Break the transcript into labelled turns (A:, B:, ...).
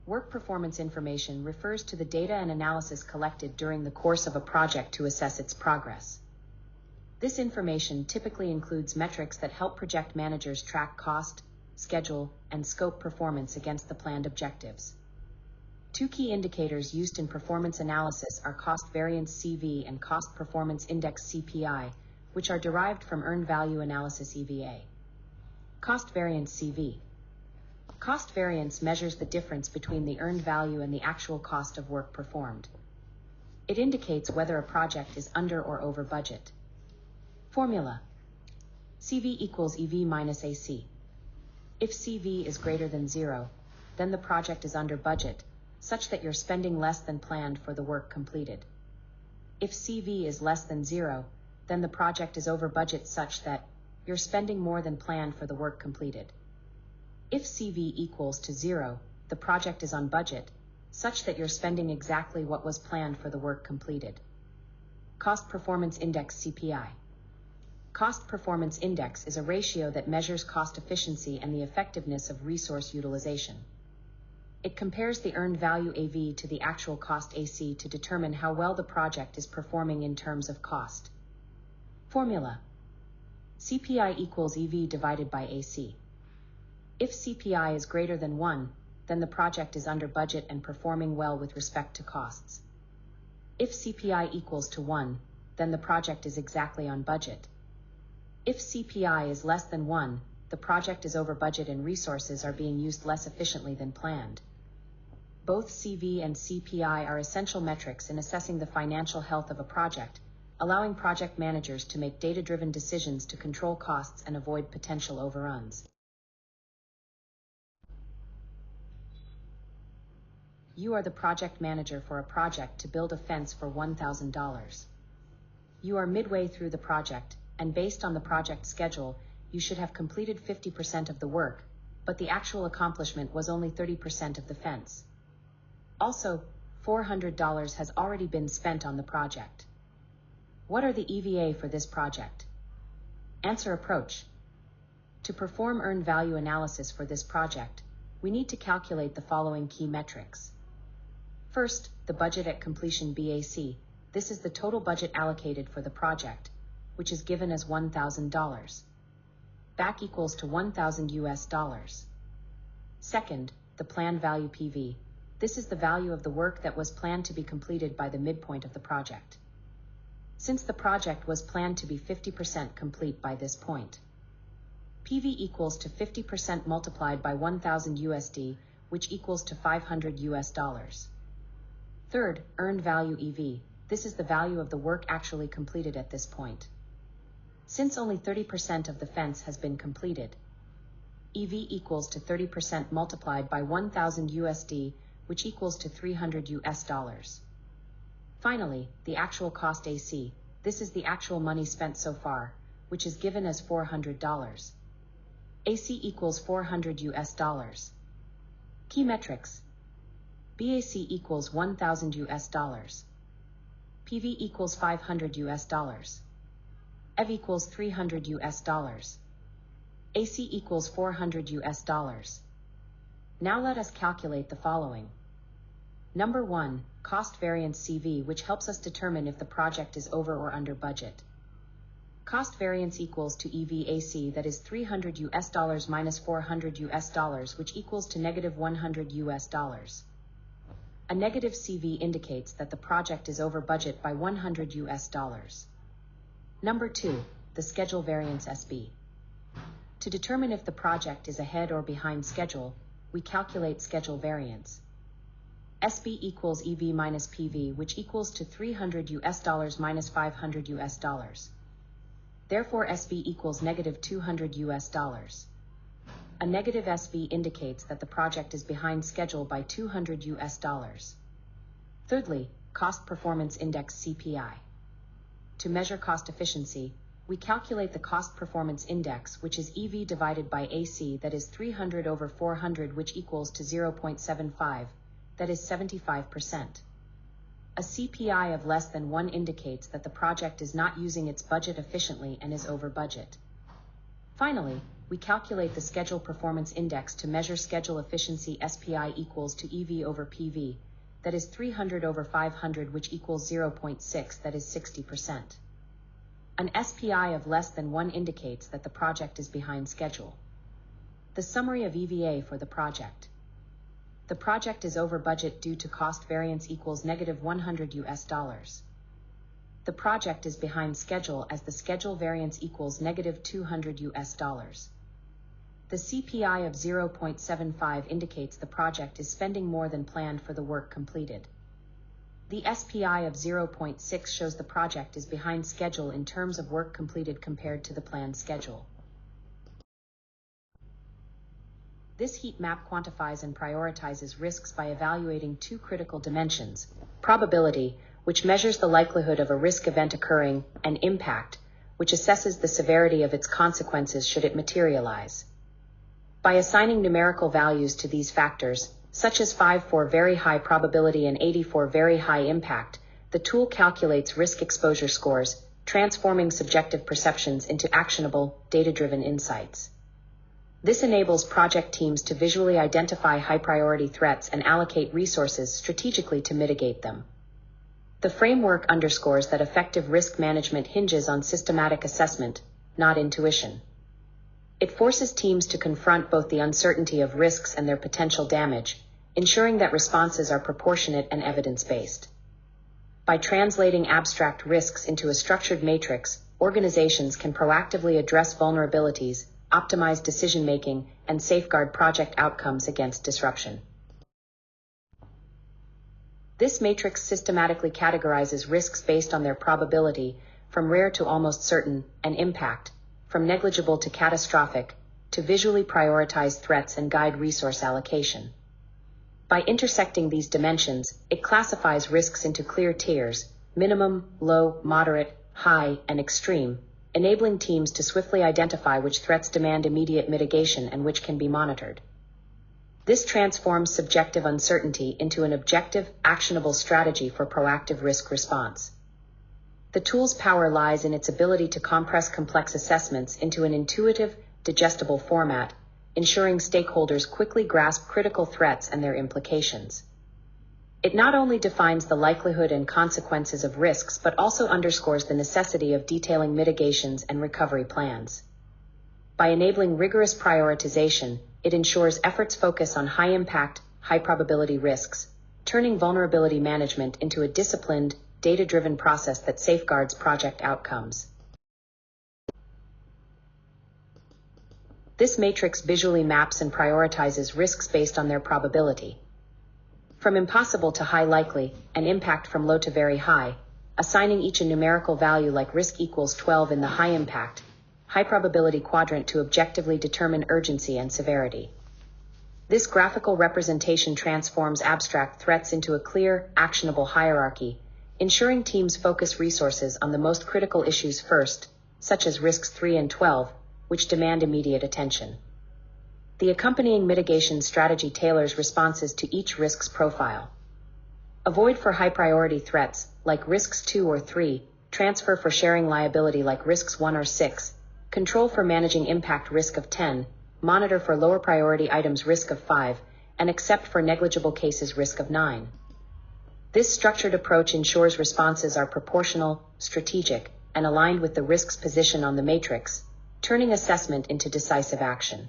A: Work performance information refers to the data and analysis collected during the course of a project to assess its progress. This information typically includes metrics that help project managers track cost, schedule, and scope performance against the planned objectives. Two key indicators used in performance analysis are cost variance CV and cost performance index CPI, which are derived from earned value analysis EVA. Cost variance CV. Cost variance measures the difference between the earned value and the actual cost of work performed. It indicates whether a project is under or over budget. Formula: CV equals EV minus AC. If CV is greater than 0, then the project is under budget, such that you're spending less than planned for the work completed. If CV is less than 0, then the project is over budget such that you're spending more than planned for the work completed. If CV equals to 0, the project is on budget, such that you're spending exactly what was planned for the work completed. Cost Performance Index CPI. Cost Performance Index is a ratio that measures cost efficiency and the effectiveness of resource utilization. It compares the earned value AV to the actual cost AC to determine how well the project is performing in terms of cost. Formula: CPI equals EV divided by AC. If CPI is greater than 1, then the project is under budget and performing well with respect to costs. If CPI equals to 1, then the project is exactly on budget. If CPI is less than 1, the project is over budget and resources are being used less efficiently than planned. Both CV and CPI are essential metrics in assessing the financial health of a project, allowing project managers to make data-driven decisions to control costs and avoid potential overruns. You are the project manager for a project to build a fence for $1,000. You are midway through the project, and based on the project schedule, you should have completed 50% of the work, but the actual accomplishment was only 30% of the fence. Also, $400 has already been spent on the project. What are the EVA for this project? Answer: approach. To perform earned value analysis for this project, we need to calculate the following key metrics. First, the budget at completion BAC. This is the total budget allocated for the project, which is given as $1,000. BAC equals to $1,000. Second, the planned value PV. This is the value of the work that was planned to be completed by the midpoint of the project. Since the project was planned to be 50% complete by this point, PV equals to 50% multiplied by 1,000 USD, which equals to $500. Third, earned value EV. This is the value of the work actually completed at this point. Since only 30% of the fence has been completed, EV equals to 30% multiplied by 1,000 USD, which equals to $300. Finally, the actual cost AC. This is the actual money spent so far, which is given as $400. AC equals $400. Key metrics. BAC equals $1,000. PV equals $500. EV equals $300. AC equals $400. Now let us calculate the following. Number 1, cost variance CV, which helps us determine if the project is over or under budget. Cost variance equals to EVAC, that is $300 minus $400, which equals to negative $100. A negative CV indicates that the project is over budget by $100. Number 2, the schedule variance SB. To determine if the project is ahead or behind schedule, we calculate schedule variance. SB equals EV minus PV, which equals to $300 minus $500. Therefore, SB equals negative $200. A negative SV indicates that the project is behind schedule by $200. Thirdly, cost performance index CPI. To measure cost efficiency, we calculate the cost performance index, which is EV divided by AC, that is 300 over 400, which equals to 0.75, that is 75%. A CPI of less than 1 indicates that the project is not using its budget efficiently and is over budget. Finally, we calculate the Schedule Performance Index to measure schedule efficiency. SPI equals to EV over PV, that is 300 over 500, which equals 0.6, that is 60%. An SPI of less than 1 indicates that the project is behind schedule. The summary of EVA for the project. The project is over budget due to cost variance equals -$100 US. The project is behind schedule as the schedule variance equals -$200 US. The CPI of 0.75 indicates the project is spending more than planned for the work completed. The SPI of 0.6 shows the project is behind schedule in terms of work completed compared to the planned schedule. This heat map quantifies and prioritizes risks by evaluating two critical dimensions: probability, which measures the likelihood of a risk event occurring, and impact, which assesses the severity of its consequences should it materialize. By assigning numerical values to these factors, such as 5 for very high probability and 80 for very high impact, the tool calculates risk exposure scores, transforming subjective perceptions into actionable, data-driven insights. This enables project teams to visually identify high-priority threats and allocate resources strategically to mitigate them. The framework underscores that effective risk management hinges on systematic assessment, not intuition. It forces teams to confront both the uncertainty of risks and their potential damage, ensuring that responses are proportionate and evidence-based. By translating abstract risks into a structured matrix, organizations can proactively address vulnerabilities, optimize decision-making, and safeguard project outcomes against disruption. This matrix systematically categorizes risks based on their probability, from rare to almost certain, and impact, from negligible to catastrophic, to visually prioritize threats and guide resource allocation. By intersecting these dimensions, it classifies risks into clear tiers: minimum, low, moderate, high, and extreme, enabling teams to swiftly identify which threats demand immediate mitigation and which can be monitored. This transforms subjective uncertainty into an objective, actionable strategy for proactive risk response. The tool's power lies in its ability to compress complex assessments into an intuitive, digestible format, ensuring stakeholders quickly grasp critical threats and their implications. It not only defines the likelihood and consequences of risks but also underscores the necessity of detailing mitigations and recovery plans. By enabling rigorous prioritization, it ensures efforts focus on high-impact, high-probability risks, turning vulnerability management into a disciplined, data-driven process that safeguards project outcomes. This matrix visually maps and prioritizes risks based on their probability. From impossible to high likely, and impact from low to very high, assigning each a numerical value like risk equals 12 in the high impact, high probability quadrant to objectively determine urgency and severity. This graphical representation transforms abstract threats into a clear, actionable hierarchy, ensuring teams focus resources on the most critical issues first, such as risks 3 and 12, which demand immediate attention. The accompanying mitigation strategy tailors responses to each risk's profile. Avoid for high-priority threats, like risks 2 or 3, transfer for sharing liability like risks 1 or 6, control for managing impact risk of 10, monitor for lower priority items risk of 5, and accept for negligible cases risk of 9. This structured approach ensures responses are proportional, strategic, and aligned with the risk's position on the matrix, turning assessment into decisive action.